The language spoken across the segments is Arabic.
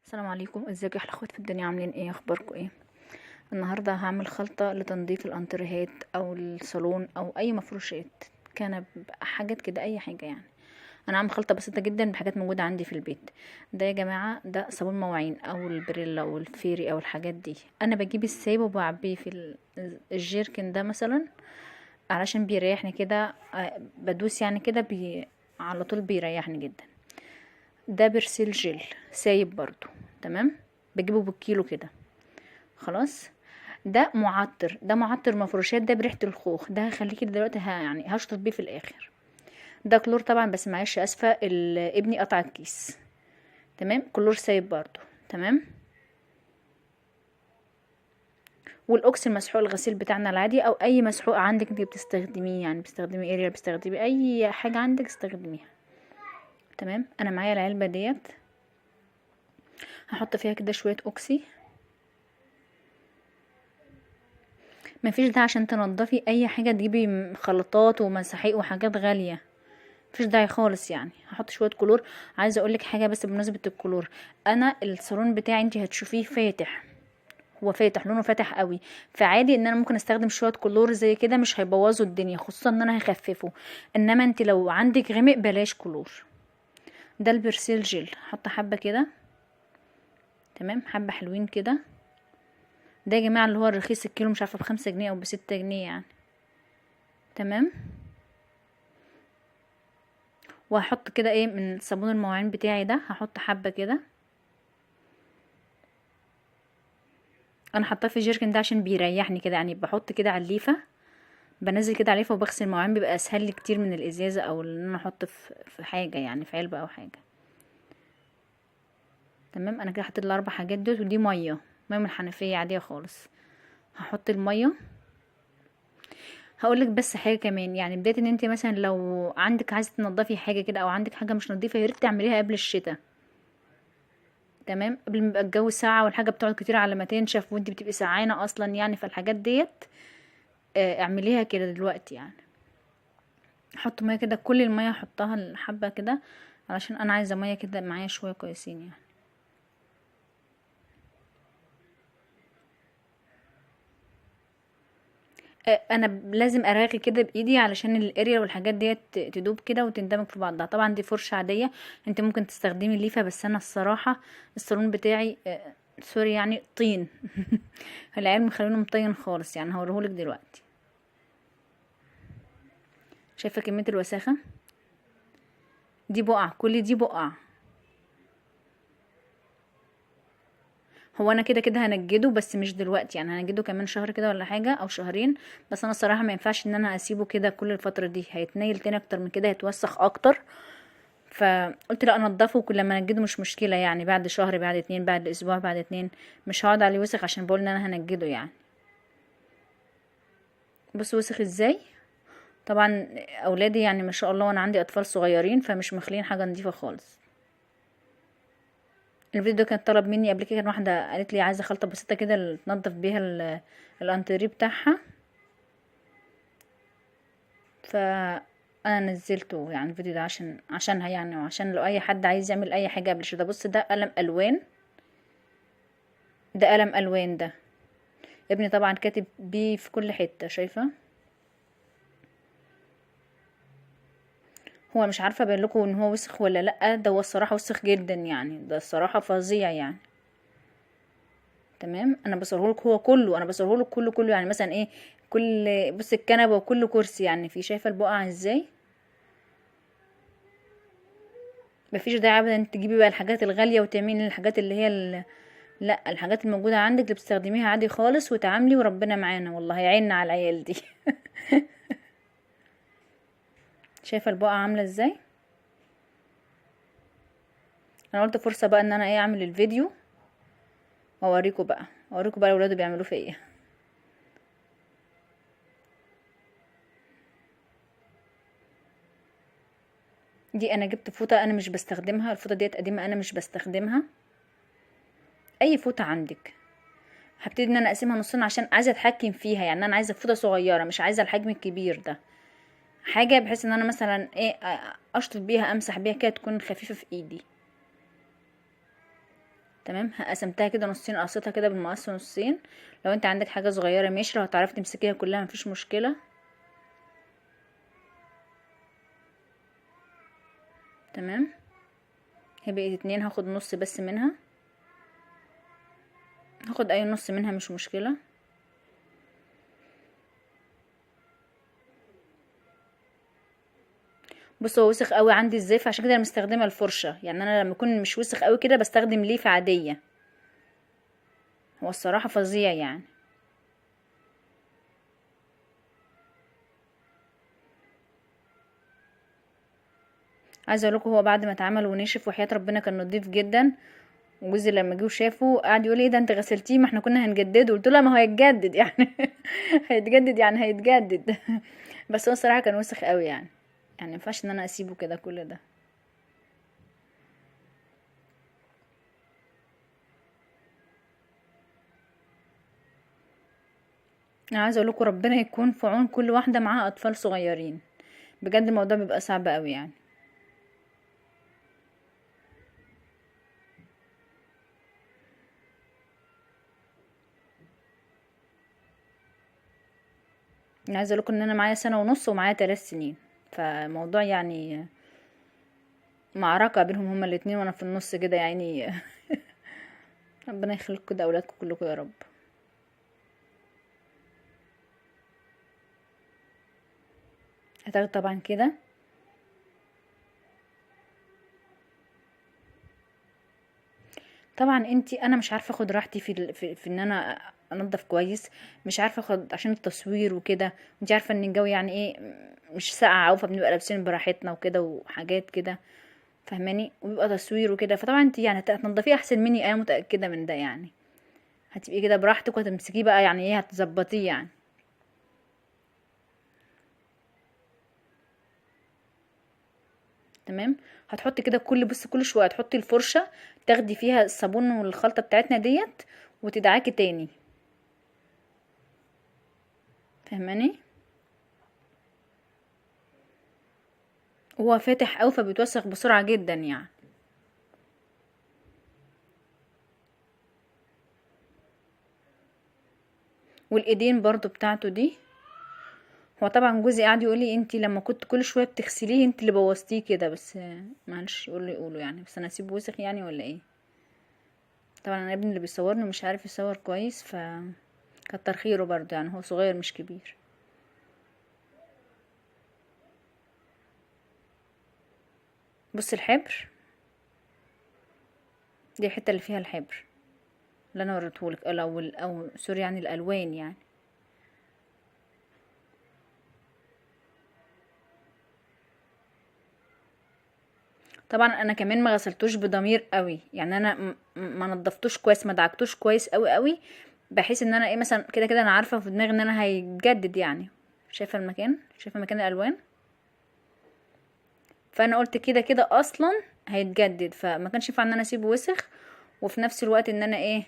السلام عليكم، ازيكم يا احلى اخوات في الدنيا؟ عاملين ايه؟ اخباركم ايه؟ النهارده هعمل خلطه لتنظيف الانتريهات او الصالون او اي مفروشات، كنب، حاجات كده، اي حاجه يعني. انا عامل خلطه بسيطه جدا بحاجات موجوده عندي في البيت. ده يا جماعه ده صابون مواعين او البريلا او الفيري او الحاجات دي. انا بجيب السايب وبعبيه في الجيركن ده مثلا، علشان بيريحني كده. بدوس يعني كده على طول بيريحني جدا. ده برسيل جل سايب برضو، تمام. بجيبه بالكيلو كده. خلاص. ده معطر مفروشات، ده بريحة الخوخ، ده هخليكي دلوقتي يعني هشطف بيه في الاخر. ده كلور طبعا، بس معلش اسفة ابني قطع الكيس. تمام. كلور سايب برضو. تمام. والاوكس المسحوق الغسيل بتاعنا العادي، او اي مسحوق عندك انت بتستخدميه، يعني بتستخدمي اريال، بتستخدمي اي حاجة عندك استخدميها. تمام. انا معايا العلبة ديت، هحط فيها كده شوية اوكسي. مفيش داعي عشان تنضفي اي حاجه تجيبي خلطات ومساحيق وحاجات غاليه، مفيش داعي خالص يعني. هحط شويه كلور. عايزه اقولك حاجه بس بمناسبه الكلور، انا الصالون بتاعي انتي هتشوفيه فاتح، هو فاتح، لونه فاتح قوي، فعادي ان انا ممكن استخدم شويه كلور زي كده، مش هيبوظوا الدنيا، خصوصا ان انا هخففه. انما انتي لو عندك غامق بلاش كلور. ده البرسيل جل، هحط حبه كده. تمام. حبه حلوين كده. ده يا جماعه اللي هو الرخيص، الكيلو مش عارفه ب5 جنيه او ب6 جنيه يعني. تمام. وهحط كده ايه من صابون المواعين بتاعي ده، هحط حبة كده. انا حطاه في الجيركن ده عشان بيريحني كده، يعني بحط كده على الليفة، بنزل كده على الليفة وبغسل المواعين، بيبقى اسهل لي كتير من الازازة او ان انا احط في حاجة، يعني في علبة او حاجة. تمام. انا كده حطيت ال4 حاجات دول، ودي مية من الحنفية عادية خالص. هحط المية. هقولك بس حاجة كمان، يعني بداية ان انت مثلا لو عندك عايزة تنضفي حاجة كده، او عندك حاجة مش نظيفة، ياريت تعمليها قبل الشتاء. تمام. قبل ما يبقى الجو ساقع والحاجه بتقعد كتير على ما تنشف، وانت بتبقي سعانه اصلا يعني، فالحاجات ديت اعمليها كده دلوقتي يعني. احط ميه كده، كل الميه احطها الحبه كده، علشان انا عايزه ميه كده معايا شويه كويسين يعني. انا لازم اراغي كده بايدي علشان الاريا والحاجات ديت تدوب كده وتندمج في بعضها. طبعا دي فرشه عاديه، انت ممكن تستخدمي ليفه، بس انا الصراحه الصالون بتاعي سوري يعني طين. العيال مخلينه مطين خالص يعني، هوريهولك دلوقتي. شايفه كميه الوساخه؟ دي بقع، كل دي بقع. هو انا كده كده هنجده، بس مش دلوقتي يعني، هنجده كمان شهر كده ولا حاجه او شهرين. بس انا الصراحه ما ينفعش ان انا اسيبه كده كل الفتره دي، هيتنيل تاني اكتر من كده، هيتوسخ اكتر. فقلت لا انضفه، كل لما انجده مش مشكله يعني، بعد شهر، بعد 2، بعد اسبوع، بعد 2. مش هقعد عليه وسخ عشان بقول ان انا هنجده يعني. بص وسخ ازاي. طبعا اولادي يعني ما شاء الله، وانا عندي اطفال صغيرين، فمش مخلين حاجه نظيفه خالص. الفيديو ده كان طلب مني قبل كده، كان واحده قالت لي عايزه خلطه بسيطه كده تنضف بيها الانتريه بتاعها، فانا نزلته يعني الفيديو ده عشانها يعني، وعشان لو اي حد عايز يعمل اي حاجه قبل كده. بص ده قلم الوان، ده قلم الوان ده. ابني طبعا كاتب بيه في كل حته، شايفه؟ هو مش عارفه ابين لكم ان هو وسخ ولا لا، ده هو الصراحه وسخ جدا يعني، ده الصراحه فظيع يعني. تمام. انا بصورهولك هو كله، انا بصورهولك كله يعني، مثلا ايه، كل، بص الكنبه وكل كرسي يعني، في شايفه البقعه ازاي؟ مفيش داعي ابدا انت تجيبي بقى الحاجات الغاليه وتعملي الحاجات اللي هي لا، الحاجات الموجوده عندك اللي بتستخدميها عادي خالص وتعاملي، وربنا معانا والله، يعيننا على العيال دي. شايفه البقعه عامله ازاي؟ انا قلت فرصه بقى ان انا ايه اعمل الفيديو واوريكم بقى، اوريكم بقى الاولاد بيعملوا في ايه. دي انا جبت فوطه انا مش بستخدمها، الفوطه ديت قديمه انا مش بستخدمها. اي فوطه عندك. هبتدي ان انا اقسمها نصين عشان عايزه اتحكم فيها يعني، انا عايزه فوطه صغيره، مش عايزه الحجم الكبير ده. حاجه بحيث ان انا مثلا ايه اشطف بيها، امسح بيها كده، تكون خفيفه في ايدي. تمام. قسمتها كده نصين، قصيتها كده بالمقص نصين. لو انت عندك حاجه صغيره ماشي، لو هتعرفي تمسكيها كلها مفيش مشكله. تمام. هي بقت 2، هاخد نص بس منها، هاخد اي نص منها مش مشكله. بص هو وسخ قوي عندي الزيف، عشان كده انا مستخدمه الفرشه. يعني انا لما يكون مش وسخ قوي كده بستخدم ليفه عاديه. هو الصراحه فظيع يعني. عايزه اقول لكم هو بعد ما اتعمل ونشف وحياه ربنا كان نضيف جدا. وجوزي لما جه وشافه قعد يقول ايه ده انت غسلتيه، ما احنا كنا هنجدده. قلت له لا، ما هو هيتجدد يعني. هيتجدد يعني هيتجدد. بس هو الصراحه كان وسخ قوي يعني. يعني مينفعش ان انا اسيبه كده كل ده. انا عايزه اقول لكم ربنا يكون في عون كل واحده معاها اطفال صغيرين. بجد الموضوع بيبقى صعب قوي يعني. انا عايزه اقول لكم ان انا معايا سنه ونص ومعايا 3 سنين. فموضوع يعني معركه بينهم هما الاتنين، وانا في النص كده يعني. ربنا يخليكم كده اولادكم كلكم يا رب. هتاخد طبعا كده. طبعا انا مش عارفه اخد راحتي في ان انا انضف كويس. مش عارفه اخد عشان التصوير وكده. انت عارفه ان الجو يعني ايه، مش ساقع او فبنبقى لابسين براحتنا وكده وحاجات كده. فاهماني؟ وبيبقى تصوير وكده، فطبعا انت يعني هتنضفيه احسن مني، انا متاكده من ده يعني. هتبقي كده براحتك وهتمسكيه بقى يعني ايه، هتظبطيه يعني. تمام. هتحطي كده كل شويه تحطي الفرشه، تاخدي فيها الصابون والخلطه بتاعتنا ديت، وتدعكي تاني. فاهماني؟ هو فاتح اوي فبيتوسخ بسرعه جدا يعني. والايدين برضو بتاعته دي. هو طبعا جوزي قاعد يقول لي انتي لما كنت كل شويه بتغسليه انتي اللي بوظتيه كده، بس معلش يقول لي يقولوا يعني، بس انا اسيبه وسخ يعني ولا ايه؟ طبعا انا ابني اللي بيصورني مش عارف يصور كويس، كتر خيره برضو يعني، هو صغير مش كبير. بص الحبر دي الحته اللي فيها الحبر اللي انا وريتهولك، او سوري يعني الالوان يعني. طبعا انا كمان ما غسلتوش بضمير قوي يعني، انا ما نضفتوش كويس، ما دعكتوش كويس قوي قوي، بحيث ان انا ايه مثلا كده كده انا عارفه في دماغي ان انا هيتجدد يعني. شايفه المكان، شايفه مكان الالوان. فانا قلت كده كده اصلا هيتجدد، فما كانش ينفع ان انا اسيبه وسخ، وفي نفس الوقت ان انا ايه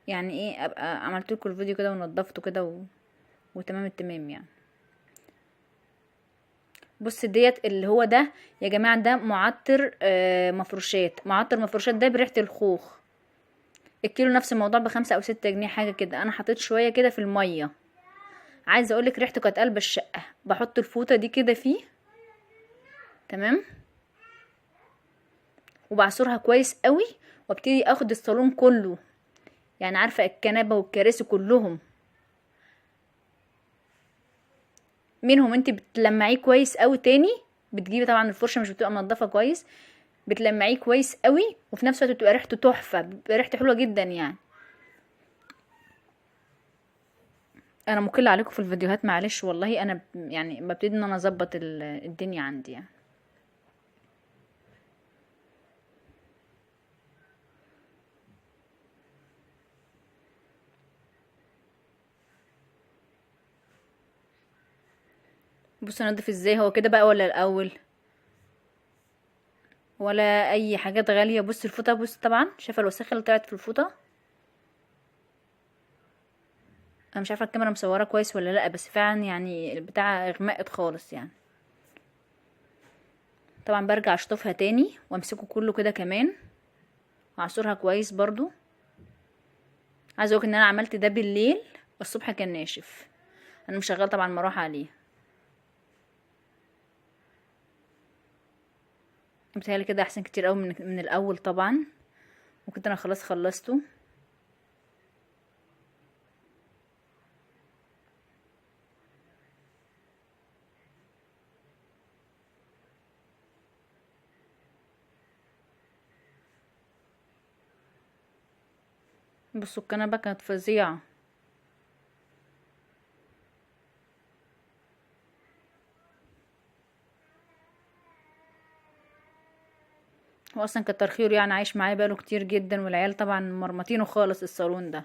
يعني ايه ابقى عملت لكم الفيديو كده ونضفته كده وتمام التمام يعني. بص ديت اللي هو ده يا جماعه، ده معطر مفروشات. معطر مفروشات ده بريحه الخوخ. الكيلو نفس الموضوع ب5 أو 6 جنيه حاجه كده. انا حطيت شويه كده في الميه. عايزه اقولك ريحته كانت قلب الشقه. بحط الفوطه دي كده فيه. تمام. وبعصرها كويس قوي، وابتدي اخد الصالون كله، يعني عارفه الكنبه والكراسي كلهم منهم. انت بتلمعيه كويس قوي تاني. بتجيبي طبعا الفرشه مش بتبقى منضفه كويس، بتلمعيه كويس قوي، وفي نفس الوقت بتبقى ريحته تحفه، بتبقى ريحته حلوه جدا يعني. انا مقله عليكم في الفيديوهات معلش والله، انا يعني ببتدي ان انا اظبط الدنيا عندي يعني. بص انضف ازاي، هو كده بقى ولا الاول؟ ولا اي حاجات غاليه. بص الفوطه، بص طبعا شايفه الوساخه اللي طلعت في الفوطه. انا مش عارفه الكاميرا مصوره كويس ولا لا، بس فعلا يعني البتاع غمقت خالص يعني. طبعا برجع اشطفها تاني وامسكه كله كده كمان، اعصرها كويس برضو. عايزه اقولك ان انا عملت ده بالليل، الصبح كان ناشف. انا مشغله طبعا مروحه عليه. بتهيألي كده احسن كتير قوي من الاول طبعا. وكنت انا خلاص خلصته. بصوا الكنبه كانت فظيعه. هو اصلا كتر خيره يعني، عايش معايا بقاله كتير جدا، والعيال طبعا مرمطينه خالص الصالون ده.